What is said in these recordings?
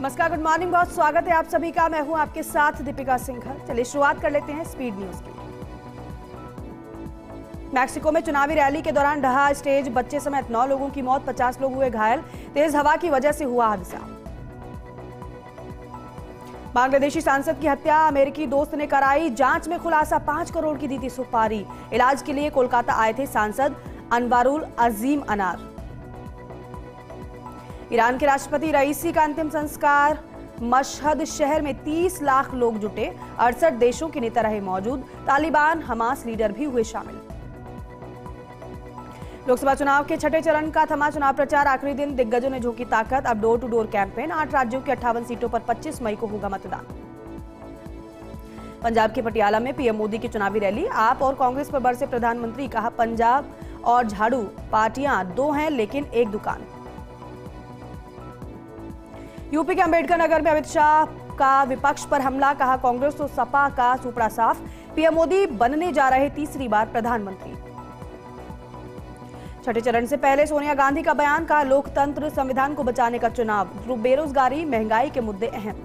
नमस्कार, good morning, बहुत स्वागत है आप सभी का। मैं हूं आपके साथ दीपिका सिंघल। चलिए शुरुआत कर लेते हैं स्पीड न्यूज की। मैक्सिको में चुनावी रैली के दौरान ढहा स्टेज, बच्चे समेत 9 लोगों की मौत, 50 लोग हुए घायल। तेज हवा की वजह से हुआ हादसा। बांग्लादेशी सांसद की हत्या अमेरिकी दोस्त ने कराई, जांच में खुलासा, 5 करोड़ की दी थी सुपारी। इलाज के लिए कोलकाता आए थे सांसद अनवारुल अजीम अनार। ईरान के राष्ट्रपति रईसी का अंतिम संस्कार, मशहद शहर में 30 लाख लोग जुटे, 68 देशों के नेता रहे मौजूद, तालिबान हमास लीडर भी हुए शामिल। लोकसभा चुनाव के छठे चरण का थमा चुनाव प्रचार, आखिरी दिन दिग्गजों ने झोंकी ताकत, अब डोर टू डोर कैंपेन। 8 राज्यों की 58 सीटों पर 25 मई को होगा मतदान। पंजाब के पटियाला में पीएम मोदी की चुनावी रैली, आप और कांग्रेस पर बरसे प्रधानमंत्री, कहा पंजाब और झाड़ू पार्टियां दो हैं लेकिन एक दुकान। यूपी के अंबेडकर नगर में अमित शाह का विपक्ष पर हमला, कहा कांग्रेस तो सपा का सुपड़ा साफ, पीएम मोदी बनने जा रहे तीसरी बार प्रधानमंत्री। छठे चरण से पहले सोनिया गांधी का बयान, कहा लोकतंत्र संविधान को बचाने का चुनाव, बेरोजगारी महंगाई के मुद्दे अहम।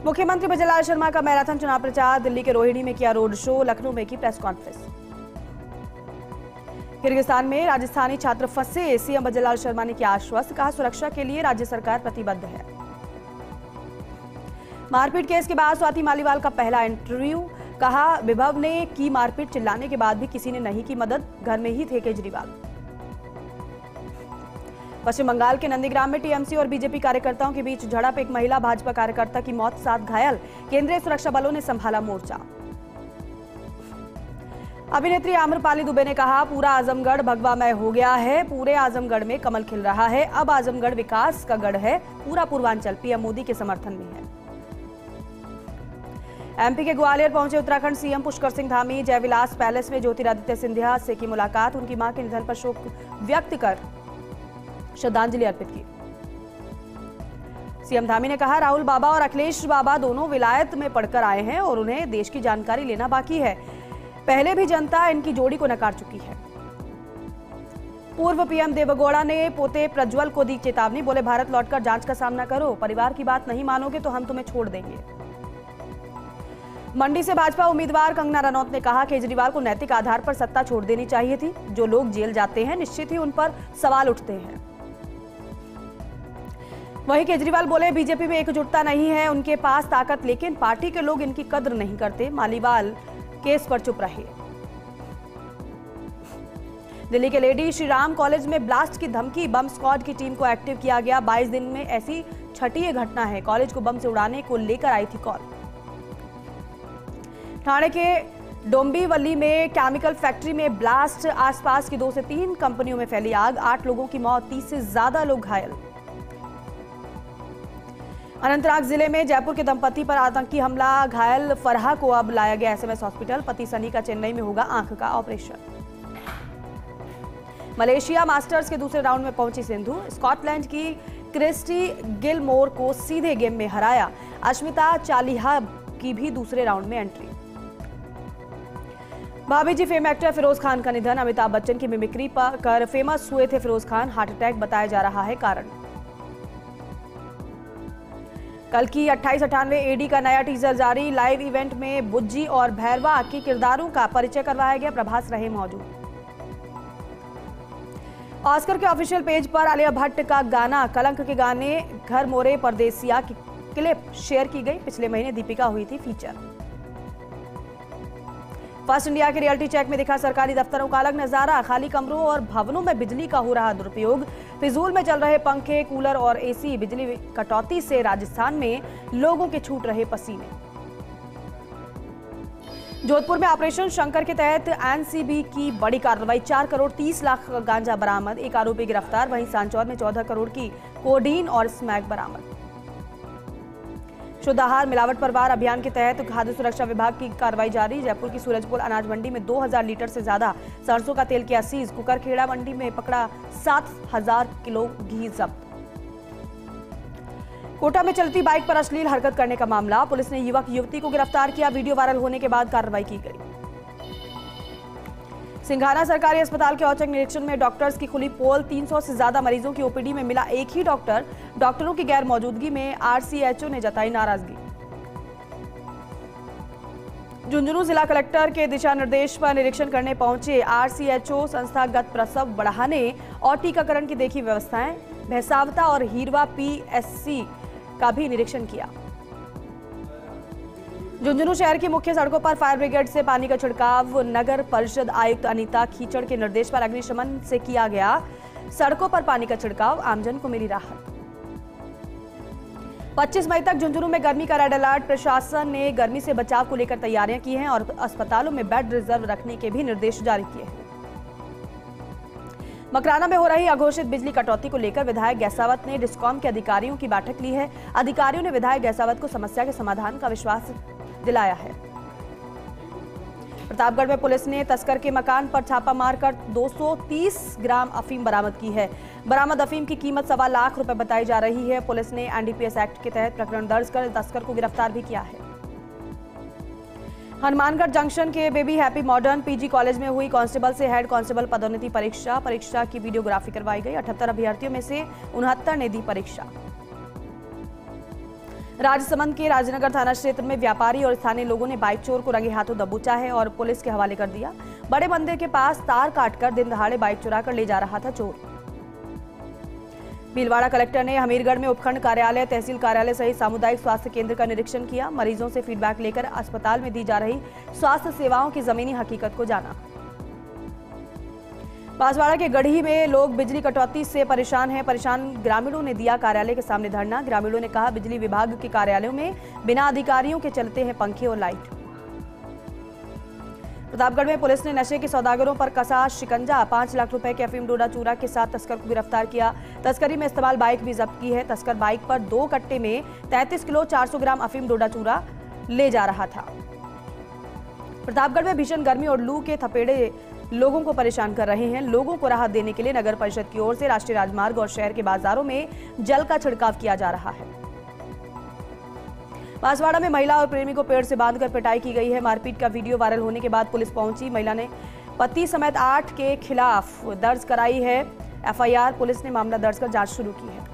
मुख्यमंत्री भजनलाल शर्मा का मैराथन चुनाव प्रचार, दिल्ली के रोहिणी में किया रोड शो, लखनऊ में की प्रेस कॉन्फ्रेंस। किर्गिस्तान में राजस्थानी छात्र फंसे, सीएम भजनलाल शर्मा ने किया आश्वस्त, कहा सुरक्षा के लिए राज्य सरकार प्रतिबद्ध है। मारपीट केस के बाद स्वाति मालीवाल का पहला इंटरव्यू, कहा विभव ने की मारपीट, चिल्लाने के बाद भी किसी ने नहीं की मदद, घर में ही थे केजरीवाल। पश्चिम बंगाल के नंदीग्राम में टीएमसी और बीजेपी कार्यकर्ताओं के बीच झड़प, एक महिला भाजपा कार्यकर्ता की मौत, 7 घायल, केंद्रीय सुरक्षा बलों ने संभाला मोर्चा। अभिनेत्री आम्रपाली दुबे ने कहा पूरा आजमगढ़ भगवामय हो गया है, पूरे आजमगढ़ में कमल खिल रहा है, अब आजमगढ़ विकास का गढ़ है, पूरा पूर्वांचल पीएम मोदी के समर्थन में है। एमपी के ग्वालियर पहुंचे उत्तराखंड सीएम पुष्कर सिंह धामी, जयविलास पैलेस में ज्योतिरादित्य सिंधिया से की मुलाकात, उनकी मां के निधन पर शोक व्यक्त कर श्रद्धांजलि अर्पित की। सीएम धामी ने कहा राहुल बाबा और अखिलेश बाबा दोनों विलायत में पढ़कर आए हैं और उन्हें देश की जानकारी लेना बाकी है, पहले भी जनता इनकी जोड़ी को नकार चुकी है। पूर्व पीएम देवेगौड़ा ने पोते प्रज्वल को दी चेतावनी, बोले भारत लौटकर जांच का सामना करो, परिवार की बात नहीं मानोगे तो हम तुम्हें छोड़ देंगे। मंडी से भाजपा उम्मीदवार कंगना रनौत ने कहा केजरीवाल को नैतिक आधार पर सत्ता छोड़ देनी चाहिए थी, जो लोग जेल जाते हैं निश्चित ही उन पर सवाल उठते हैं। वहीं केजरीवाल बोले बीजेपी में एकजुटता नहीं है उनके पास ताकत, लेकिन पार्टी के लोग इनकी कद्र नहीं करते। मालीवाल केस पर चुप रहे। दिल्ली के लेडी श्री राम कॉलेज में ब्लास्ट की धमकी, बम स्क्वाड की टीम को एक्टिव किया गया, 22 दिन में ऐसी छठी घटना है, कॉलेज को बम से उड़ाने को लेकर आई थी कॉल। ठाणे के डोंबिवली में केमिकल फैक्ट्री में ब्लास्ट, आसपास की 2 से 3 कंपनियों में फैली आग, 8 लोगों की मौत, 30 से ज्यादा लोग घायल। अनंतनाग जिले में जयपुर के दंपति पर आतंकी हमला, घायल फरहा को अब लाया गया एसएमएस हॉस्पिटल, पति सनी का चेन्नई में होगा आंख का ऑपरेशन। मलेशिया मास्टर्स के दूसरे राउंड में पहुंची सिंधु, स्कॉटलैंड की क्रिस्टी गिलमोर को सीधे गेम में हराया, अश्मिता चालिहा की भी दूसरे राउंड में एंट्री। भाभी जी फेम एक्टर फिरोज खान का निधन, अमिताभ बच्चन की मिमिक्री कर फेमस हुए थे फिरोज खान, हार्ट अटैक बताया जा रहा है कारण। कल की 2898 एडी का नया टीजर जारी, लाइव इवेंट में बुज्जी और भैरवा के किरदारों का परिचय करवाया गया, प्रभास रहे मौजूद। ऑस्कर के ऑफिशियल पेज पर आलिया भट्ट का गाना कलंक के गाने घर मोरे परदेसिया की क्लिप शेयर की गई, पिछले महीने दीपिका हुई थी फीचर। फर्स्ट इंडिया के रियलिटी चेक में दिखा सरकारी दफ्तरों का अलग नजारा, खाली कमरों और भवनों में बिजली का हो रहा दुरुपयोग, फिजूल में चल रहे पंखे, कूलर और एसी, बिजली कटौती से राजस्थान में लोगों के छूट रहे पसीने। जोधपुर में ऑपरेशन शंकर के तहत एनसीबी की बड़ी कार्रवाई, 4 करोड़ 30 लाख गांजा बरामद, एक आरोपी गिरफ्तार, वहीं सांचौर में 14 करोड़ की कोडीन और स्मैक बरामद। शुद्ध आहार मिलावट पर वार अभियान के तहत खाद्य सुरक्षा विभाग की कार्रवाई जारी, जयपुर की सूरजपुर अनाज मंडी में 2000 लीटर से ज्यादा सरसों का तेल किया सीज, कुकरखेड़ा मंडी में पकड़ा 7000 किलो घी जब्त। कोटा में चलती बाइक पर अश्लील हरकत करने का मामला, पुलिस ने युवक युवती को गिरफ्तार किया, वीडियो वायरल होने के बाद कार्रवाई की गई। सिंघाना सरकारी अस्पताल के औचक निरीक्षण में डॉक्टर्स की खुली पोल, 300 से ज्यादा मरीजों की ओपीडी में मिला एक ही डॉक्टर, डॉक्टरों की गैर मौजूदगी में आरसीएचओ ने जताई नाराजगी। झुंझुनू जिला कलेक्टर के दिशा निर्देश पर निरीक्षण करने पहुंचे आरसीएचओ संस्थागत प्रसव बढ़ाने और टीकाकरण की देखी व्यवस्थाएं। भैसावता और हीरवा पीएससी का भी निरीक्षण किया। झुंझुनू शहर की मुख्य सड़कों पर फायर ब्रिगेड से पानी का छिड़काव। नगर परिषद आयुक्त अनीता खीचड़ के निर्देश पर अग्निशमन से किया गया सड़कों पर पानी का छिड़काव। आमजन को मिली राहत। 25 मई तक झुंझुनू में गर्मी का रेड अलर्ट। प्रशासन ने गर्मी से बचाव को लेकर तैयारियां की हैं और अस्पतालों में बेड रिजर्व रखने के भी निर्देश जारी किए हैं। मकराना में हो रही अघोषित बिजली कटौती को लेकर विधायक गैसावत ने डिस्कॉम के अधिकारियों की बैठक ली है। अधिकारियों ने विधायक गैसावत को समस्या के समाधान का विश्वास दिलाया है। प्रतापगढ़ में पुलिस ने तस्कर के मकान पर छापा मारकर 230 ग्राम अफीम बरामद की है। बरामद अफीम की कीमत 1.25 लाख रुपए बताई जा रही है। पुलिस ने एनडीपीएस एक्ट के तहत प्रकरण दर्ज कर तस्कर को गिरफ्तार भी किया है। हनुमानगढ़ जंक्शन के baby happy modern PG college में हुई कांस्टेबल से हेड कांस्टेबल पदोन्नति परीक्षा की वीडियोग्राफी करवाई गई। 78 अभ्यर्थियों में से 69 ने दी परीक्षा। राजसमंद के राजनगर थाना क्षेत्र में व्यापारी और स्थानीय लोगों ने बाइक चोर को रंगे हाथों दबोचा है और पुलिस के हवाले कर दिया। बड़े मंदिर के पास तार काटकर दिन दहाड़े बाइक चुराकर ले जा रहा था चोर। भीलवाड़ा कलेक्टर ने हमीरगढ़ में उपखंड कार्यालय, तहसील कार्यालय सहित सामुदायिक स्वास्थ्य केंद्र का निरीक्षण किया। मरीजों से फीडबैक लेकर अस्पताल में दी जा रही स्वास्थ्य सेवाओं की जमीनी हकीकत को जाना। बांसवाड़ा के गढ़ी में लोग बिजली कटौती से परेशान हैं। परेशान ग्रामीणों ने दिया कार्यालय के सामने धरना। ग्रामीणों ने कहा बिजली विभाग के कार्यालयों में बिना अधिकारियों के चलते हैं पंखे और लाइट। प्रतापगढ़ में पुलिस ने नशे के सौदागरों पर कसा शिकंजा। 5 लाख रुपए के अफीम डोडा चूरा के साथ तस्कर को गिरफ्तार किया। तस्करी में इस्तेमाल बाइक भी जब्त की है। तस्कर बाइक पर 2 कट्टे में 33 किलो 400 ग्राम अफीम डोडा चूरा ले जा रहा था। प्रतापगढ़ में भीषण गर्मी और लू के थपेड़े लोगों को परेशान कर रहे हैं। लोगों को राहत देने के लिए नगर परिषद की ओर से राष्ट्रीय राजमार्ग और शहर के बाजारों में जल का छिड़काव किया जा रहा है। बांसवाड़ा में महिला और प्रेमी को पेड़ से बांधकर पिटाई की गई है। मारपीट का वीडियो वायरल होने के बाद पुलिस पहुंची। महिला ने पति समेत 8 के खिलाफ दर्ज कराई है एफआईआर। पुलिस ने मामला दर्ज कर जांच शुरू की है।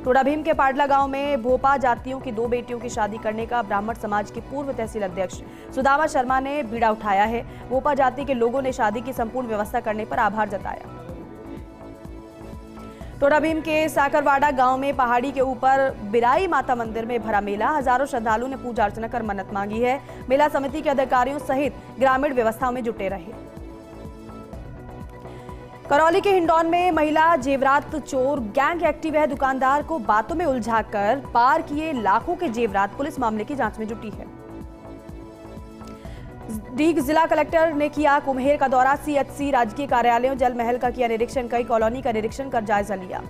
टोडा भीम के पाडला गांव में भोपा जातियों की 2 बेटियों की शादी करने का ब्राह्मण समाज के पूर्व तहसील अध्यक्ष सुदामा शर्मा ने बीड़ा उठाया है। भोपा जाति के लोगों ने शादी की संपूर्ण व्यवस्था करने पर आभार जताया। टोडा भीम के साकरवाड़ा गांव में पहाड़ी के ऊपर बिराई माता मंदिर में भरा मेला। हजारों श्रद्धालुओं ने पूजा अर्चना कर मन्नत मांगी है। मेला समिति के अधिकारियों सहित ग्रामीण व्यवस्थाओं में जुटे रहे। करौली के हिंडौन में महिला जेवरात चोर गैंग एक्टिव है। दुकानदार को बातों में उलझाकर पार किए लाखों के जेवरात। पुलिस मामले की जांच में जुटी है। डीग जिला कलेक्टर ने किया कुम्हेर का दौरा। सीएचसी राजकीय कार्यालयों जल महल का किया निरीक्षण। कई कॉलोनी का निरीक्षण कर जायजा लिया।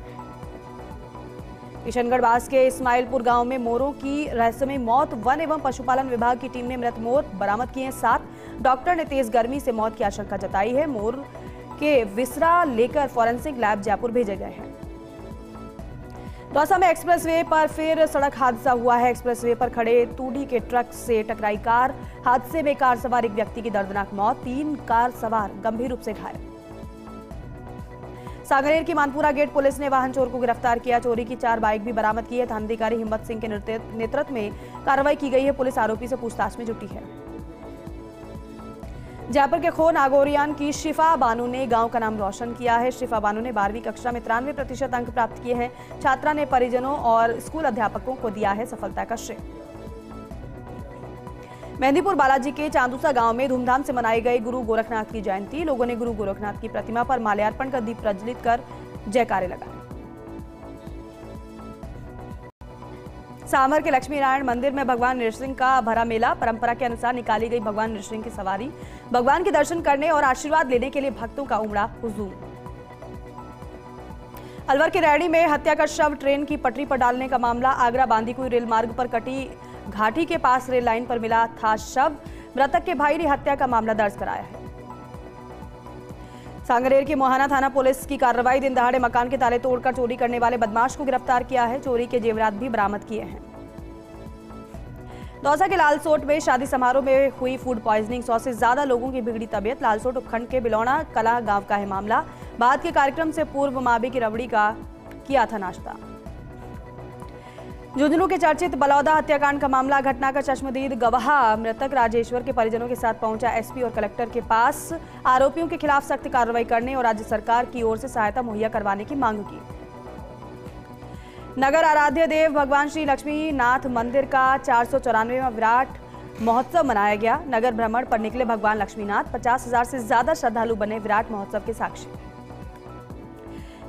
किशनगढ़ बास के इस्माइलपुर गांव में मोरों की रहस्यमय मौत। वन एवं पशुपालन विभाग की टीम ने मृत मोर बरामद किए हैं 7। डॉक्टर ने तेज गर्मी से मौत की आशंका जताई है। मोर के विसरा लेकर फॉरेंसिक लैब जयपुर भेजे गए हैं। दौसा में एक्सप्रेसवे पर फिर सड़क हादसा हुआ है। एक्सप्रेसवे पर खड़े तूड़ी के ट्रक से टकराई कार। हादसे में कार सवार एक व्यक्ति की दर्दनाक मौत। 3 कार सवार गंभीर रूप से घायल। सांगनेर की मानपुरा गेट पुलिस ने वाहन चोर को गिरफ्तार किया। चोरी की 4 बाइक भी बरामद की है। थानाधिकारी हिम्मत सिंह के नेतृत्व में कार्रवाई की गई है। पुलिस आरोपी से पूछताछ में जुटी है। जयपुर के खो नागौरियान की शिफा बानू ने गांव का नाम रोशन किया है। शिफा बानू ने 12वीं कक्षा में 93% अंक प्राप्त किए हैं। छात्रा ने परिजनों और स्कूल अध्यापकों को दिया है सफलता का श्रेय। मेहंदीपुर बालाजी के चांदूसा गांव में धूमधाम से मनाई गई गुरु गोरखनाथ की जयंती। लोगों ने गुरु गोरखनाथ की प्रतिमा पर माल्यार्पण कर दीप प्रज्वलित कर जयकारे लगाए। सामर के लक्ष्मी नारायण मंदिर में भगवान नृसिंह का भरा मेला। परंपरा के अनुसार निकाली गई भगवान नृसिंह की सवारी। भगवान के दर्शन करने और आशीर्वाद लेने के लिए भक्तों का उमड़ा हुजूम। अलवर के रैणी में हत्या का शव ट्रेन की पटरी पर डालने का मामला। आगरा बांदीकुई रेल मार्ग पर कटी घाटी के पास रेल लाइन पर मिला था शव। मृतक के भाई ने हत्या का मामला दर्ज कराया है। सांगरेर की मोहाना थाना पुलिस की कार्रवाई। दिन दहाड़े मकान के ताले तोड़कर चोरी करने वाले बदमाश को गिरफ्तार किया है। चोरी के जेवरात भी बरामद किए हैं। दौसा के लालसोट में शादी समारोह में हुई फूड पॉइजनिंग। 100 से ज्यादा लोगों की बिगड़ी तबीयत। लालसोट उपखंड के बिलौना कला गांव का है मामला। बाद के कार्यक्रम से पूर्व माबी की रबड़ी का किया था नाश्ता। झुंझुनू के चर्चित बलौदा हत्याकांड का मामला, घटना का चश्मदीद गवाह मृतक राजेश्वर के परिजनों के साथ पहुंचा एसपी और कलेक्टर के पास। आरोपियों के खिलाफ सख्त कार्रवाई करने और राज्य सरकार की ओर से सहायता मुहैया करवाने की मांग की। नगर आराध्य देव भगवान श्री लक्ष्मी नाथ मंदिर का 494वां विराट महोत्सव मनाया गया। नगर भ्रमण पर निकले भगवान लक्ष्मीनाथ, 50,000 से ज्यादा श्रद्धालु बने विराट महोत्सव के साक्षी।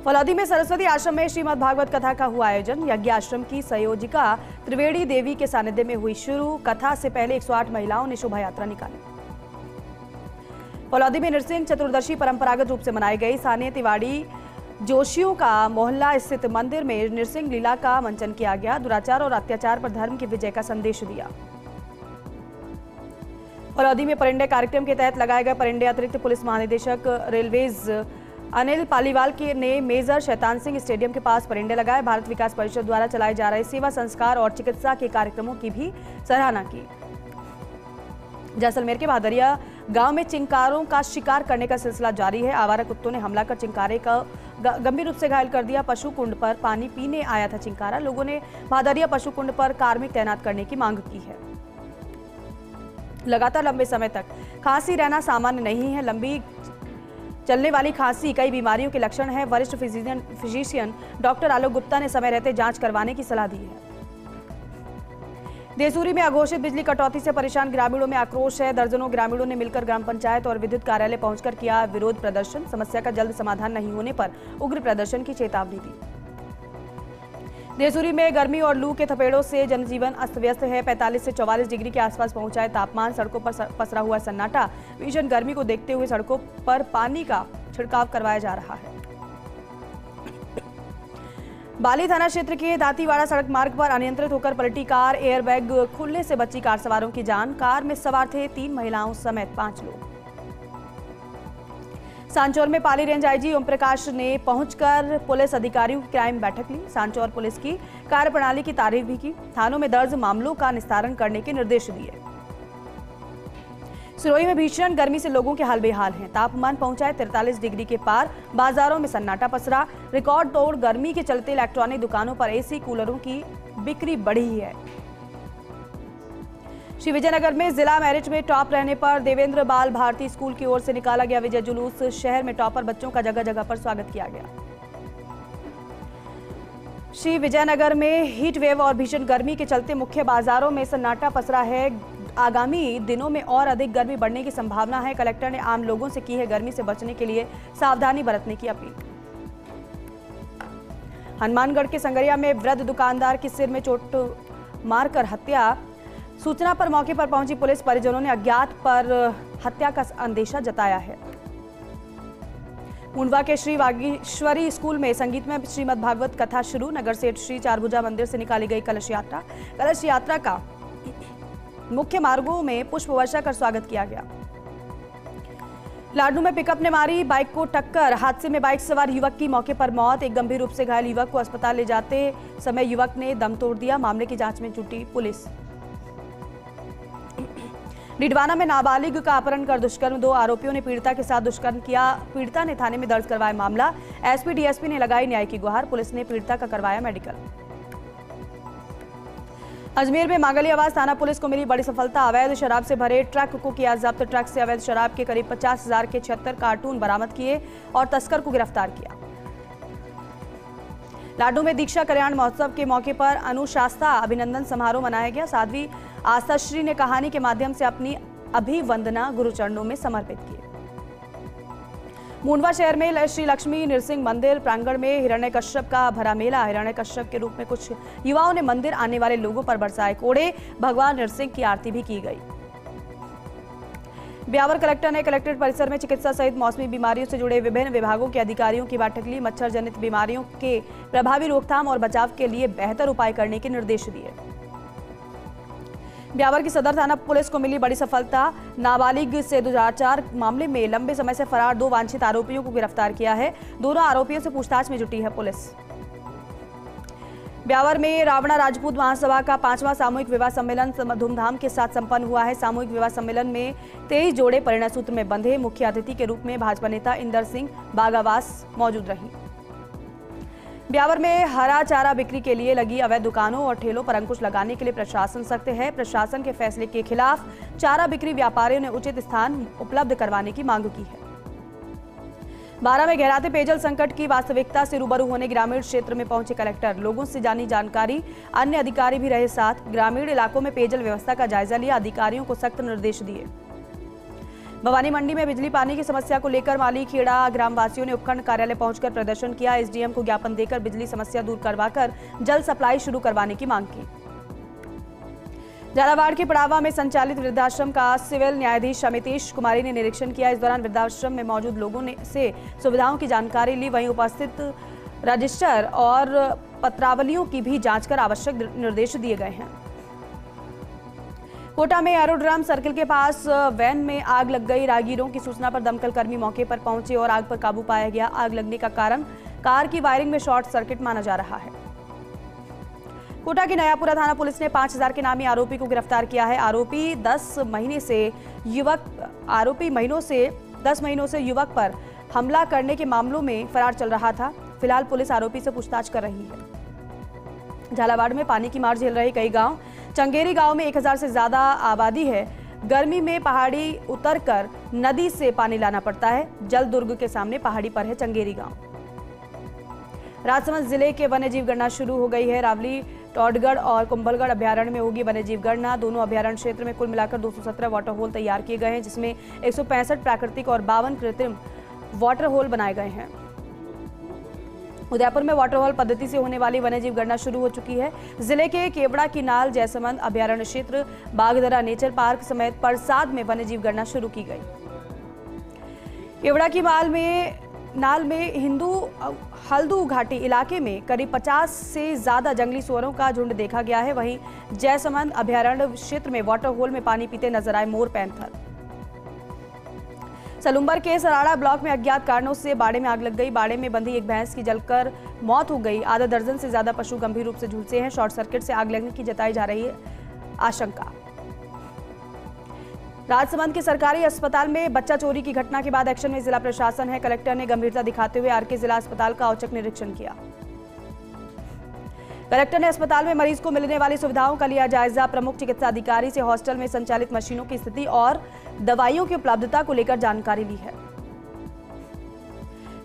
फलौदी में सरस्वती आश्रम में श्रीमद् भागवत कथा का हुआ आयोजन। यज्ञ आश्रम की संयोजिका त्रिवेणी देवी के सानिध्य में हुई शुरू। कथा से पहले 108 महिलाओं ने शोभा यात्रा निकाली। फलौदी में नृसिंह चतुर्दशी परंपरागत रूप से मनाई गई। स्थानीय तिवाड़ी जोशियों का मोहल्ला स्थित मंदिर में नृसिंह लीला का मंचन किया गया। दुराचार और अत्याचार पर धर्म की विजय का संदेश दिया। फलौदी में परिंडे कार्यक्रम के तहत लगाए गए परिंडे अतिरिक्त पुलिस महानिदेशक रेलवेज अनिल पालीवाल ने मेजर शैतान सिंह स्टेडियम के पास परिंडे लगाए। भारत विकास परिषद द्वारा चलाए जा रहे सेवा, संस्कार और चिकित्सा के कार्यक्रमों की भी सराहना की। जैसलमेर के भादरिया गांव में चिंकारों का शिकार करने का सिलसिला जारी है। आवारा कुत्तों ने हमला कर चिंकारे का गंभीर रूप से घायल कर दिया। पशु कुंड पर पानी पीने आया था चिंकारा। लोगों ने भादरिया पशु कुंड पर कार्मिक तैनात करने की मांग की है। लगातार लंबे समय तक खांसी रहना सामान्य नहीं है। लंबी चलने वाली खांसी कई बीमारियों के लक्षण है। वरिष्ठ फिजिशियन डॉक्टर आलोक गुप्ता ने समय रहते जांच करवाने की सलाह दी है। देसूरी में अघोषित बिजली कटौती से परेशान ग्रामीणों में आक्रोश है। दर्जनों ग्रामीणों ने मिलकर ग्राम पंचायत और विद्युत कार्यालय पहुंचकर किया विरोध प्रदर्शन। समस्या का जल्द समाधान नहीं होने पर उग्र प्रदर्शन की चेतावनी दी। देसूरी में गर्मी और लू के थपेड़ों से जनजीवन अस्त व्यस्त है। 45 से 44 डिग्री के आसपास पहुंचा है तापमान। सड़कों पर पसरा हुआ सन्नाटा। भीषण गर्मी को देखते हुए सड़कों पर पानी का छिड़काव करवाया जा रहा है। बाली थाना क्षेत्र के दातीवाड़ा सड़क मार्ग पर अनियंत्रित होकर पलटी कार। एयरबैग खुलने से बची कार सवारों की जान। कार में सवार थे 3 महिलाओं समेत 5 लोग। सांचौर में पाली रेंज आईजी ओम प्रकाश ने पहुंचकर पुलिस अधिकारियों की क्राइम बैठक ली। सांचौर पुलिस की कार्यप्रणाली की तारीफ भी की। थानों में दर्ज मामलों का निस्तारण करने के निर्देश दिए। सिरोही में भीषण गर्मी से लोगों के हाल बेहाल हैं। तापमान पहुंचा है 43 डिग्री के पार। बाजारों में सन्नाटा पसरा। रिकॉर्ड तोड़ गर्मी के चलते इलेक्ट्रॉनिक दुकानों पर एसी कूलरों की बिक्री बढ़ी है। श्री विजयनगर में जिला मेरिट में टॉप रहने पर देवेंद्र बाल भारती स्कूल की ओर से निकाला गया विजय जुलूस। शहर में टॉपर बच्चों का जगह जगह पर स्वागत किया गया। श्री विजयनगर में हीट वेव और भीषण गर्मी के चलते मुख्य बाजारों में सन्नाटा पसरा है। आगामी दिनों में और अधिक गर्मी बढ़ने की संभावना है। कलेक्टर ने आम लोगों से की है गर्मी से बचने के लिए सावधानी बरतने की अपील। हनुमानगढ़ के संगरिया में वृद्ध दुकानदार की सिर में चोट मारकर हत्या। सूचना पर मौके पर पहुंची पुलिस। परिजनों ने अज्ञात पर हत्या का अंदेशा जताया है। मुंडवा के श्री वागीश्वरी स्कूल में संगीत में श्रीमद् भागवत कथा शुरू। नगर सेठ श्री चारभुजा मंदिर से निकाली गई कलश यात्रा। कलश यात्रा का मुख्य मार्गों में पुष्प वर्षा कर स्वागत किया गया। लाडनू में पिकअप ने मारी बाइक को टक्कर। हादसे में बाइक सवार युवक की मौके पर मौत। एक गंभीर रूप से घायल युवक को अस्पताल ले जाते समय युवक ने दम तोड़ दिया। मामले की जांच में जुटी पुलिस। डिडवाना में नाबालिग का अपहरण कर दुष्कर्म। 2 आरोपियों ने पीड़िता के साथ दुष्कर्म किया। पीड़िता ने थाने में दर्ज करवाया मामला। एसपी डीएसपी ने लगाई न्याय की गुहार। पुलिस ने पीड़िता का करवाया मेडिकल। अजमेर में मांगलियावास थाना पुलिस को मिली बड़ी सफलता। अवैध शराब से भरे ट्रक को किया जब्त। ट्रक से अवैध शराब के करीब 50,000 के 76 कार्टून बरामद किए और तस्कर को गिरफ्तार किया। लाडू में दीक्षा कल्याण महोत्सव के मौके पर अनुशास्ता अभिनंदन समारोह मनाया गया। साध्वी आशाश्री ने कहानी के माध्यम से अपनी अभिवंदना गुरुचरणों में समर्पित की। मुंडवा शहर में श्री लक्ष्मी नृसिंह मंदिर प्रांगण में हिरण्यकश्यप का भरा मेला। हिरण्यकश्यप के रूप में कुछ युवाओं ने मंदिर आने वाले लोगों पर बरसाए कोड़े। भगवान नृसिंह की आरती भी की गई। ब्यावर कलेक्टर ने कलेक्ट्रेट परिसर में चिकित्सा सहित मौसमी बीमारियों से जुड़े विभिन्न विभागों के अधिकारियों की बैठक ली। मच्छर जनित बीमारियों के प्रभावी रोकथाम और बचाव के लिए बेहतर उपाय करने के निर्देश दिए। ब्यावर की सदर थाना पुलिस को मिली बड़ी सफलता। नाबालिग से दुराचार मामले में लंबे समय से फरार 2 वांछित आरोपियों को गिरफ्तार किया है। दोनों आरोपियों से पूछताछ में जुटी है पुलिस। ब्यावर में रावणा राजपूत महासभा का 5वां सामूहिक विवाह सम्मेलन धूमधाम के साथ संपन्न हुआ है। सामूहिक विवाह सम्मेलन में 23 जोड़े परिणय सूत्र में बंधे। मुख्य अतिथि के रूप में भाजपा नेता इंदर सिंह बागावास मौजूद रही। ब्यावर में हरा चारा बिक्री के लिए लगी अवैध दुकानों और ठेलों पर अंकुश लगाने के लिए प्रशासन सख्त है। प्रशासन के फैसले के खिलाफ चारा बिक्री व्यापारियों ने उचित स्थान उपलब्ध करवाने की मांग की है। बारां में गहराते पेयजल संकट की वास्तविकता से रूबरू होने ग्रामीण क्षेत्र में पहुंचे कलेक्टर। लोगों से जानी जानकारी, अन्य अधिकारी भी रहे साथ। ग्रामीण इलाकों में पेयजल व्यवस्था का जायजा लिया, अधिकारियों को सख्त निर्देश दिए। भवानी मंडी में बिजली पानी की समस्या को लेकर माली खेड़ा ग्रामवासियों ने उपखंड कार्यालय पहुंचकर प्रदर्शन किया। एसडीएम को ज्ञापन देकर बिजली समस्या दूर करवाकर जल सप्लाई शुरू करवाने की मांग की। झालावाड़ के पड़ावा में संचालित वृद्धाश्रम का सिविल न्यायाधीश अमितेश कुमारी ने निरीक्षण किया। इस दौरान वृद्धाश्रम में मौजूद लोगों ने से सुविधाओं की जानकारी ली। वहीं उपस्थित रजिस्टर और पत्रावलियों की भी जांच कर आवश्यक निर्देश दिए गए हैं। कोटा में एरोड्रम सर्किल के पास वैन में आग लग गई। राहगीरों की सूचना पर दमकल कर्मी मौके पर पहुंचे और आग पर काबू पाया गया। आग लगने का कारण कार की वायरिंग में शॉर्ट सर्किट माना जा रहा है। कोटा की नयापुरा थाना पुलिस ने 5000 के नामी आरोपी को गिरफ्तार किया है। आरोपी 10 महीनों से युवक पर हमला करने के मामलों में फरार चल रहा था। फिलहाल पुलिस आरोपी से पूछताछ कर रही है। झालावाड़ में पानी की मार झेल रहे कई गांव। चंगेरी गांव में 1000 से ज्यादा आबादी है। गर्मी में पहाड़ी उतरकर नदी से पानी लाना पड़ता है। जल दुर्ग के सामने पहाड़ी पर है चंगेरी गांव। राजसमंद जिले के वन्यजीव गणना शुरू हो गई है। रावली, टौडगढ़ और कुंभलगढ़ अभ्यारण्य में होगी वन्यजीव गणना। दोनों अभ्यारण्य क्षेत्र में कुल मिलाकर 217 वाटर होल तैयार किए गए हैं, जिसमें 165 प्राकृतिक और 52 कृत्रिम वाटर होल बनाए गए हैं। उदयपुर में वाटर होल पद्धति से होने वाली वन्यजीव गणना शुरू हो चुकी है। जिले के केवड़ा की नाल, जयसमंद अभ्यारण्य क्षेत्र, बागदरा नेचर पार्क समेत परसाद में वन्यजीव गणना शुरू की गई। केवड़ा की नाल में हल्दू घाटी इलाके में करीब 50 से ज्यादा जंगली सुअरों का झुंड देखा गया है। वहीं जयसमंद अभ्यारण्य क्षेत्र में वाटर होल में पानी पीते नजर आए मोर पैंथर। सलुम्बर के सराड़ा ब्लॉक में अज्ञात कारणों से बाड़े में आग लग गई। बाड़े में बंधी एक भैंस की जलकर मौत हो गई। आधा दर्जन से ज्यादा पशु गंभीर रूप से झुलसे हैं। शॉर्ट सर्किट से आग लगने की जताई जा रही है आशंका। राजसमंद के सरकारी अस्पताल में बच्चा चोरी की घटना के बाद एक्शन में जिला प्रशासन है। कलेक्टर ने गंभीरता दिखाते हुए आरके जिला अस्पताल का औचक निरीक्षण किया। कलेक्टर ने अस्पताल में मरीज को मिलने वाली सुविधाओं का लिया जायजा। प्रमुख चिकित्सा अधिकारी से हॉस्टल में संचालित मशीनों की स्थिति और दवाइयों की उपलब्धता को लेकर जानकारी ली है।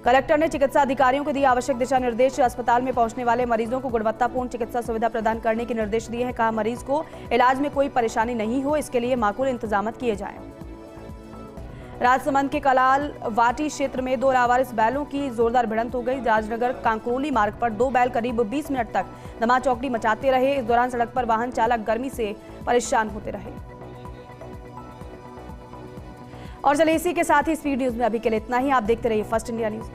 कलेक्टर ने चिकित्सा अधिकारियों को दिए आवश्यक दिशा निर्देश। अस्पताल में पहुंचने वाले मरीजों को गुणवत्तापूर्ण चिकित्सा सुविधा प्रदान करने के निर्देश दिए हैं। कहा, मरीज को इलाज में कोई परेशानी नहीं हो, इसके लिए माकूल इंतजाम किए जाएं। राजसमंद के कलाल वाटी क्षेत्र में 2 लावारिस बैलों की जोरदार भिड़ंत हो गई। राजनगर कांकरोली मार्ग पर 2 बैल करीब 20 मिनट तक धमा चौकड़ी मचाते रहे। इस दौरान सड़क पर वाहन चालक गर्मी से परेशान होते रहे। और चलिए इसी के साथ ही स्पीड न्यूज में अभी के लिए इतना ही। आप देखते रहिए फर्स्ट इंडिया न्यूज।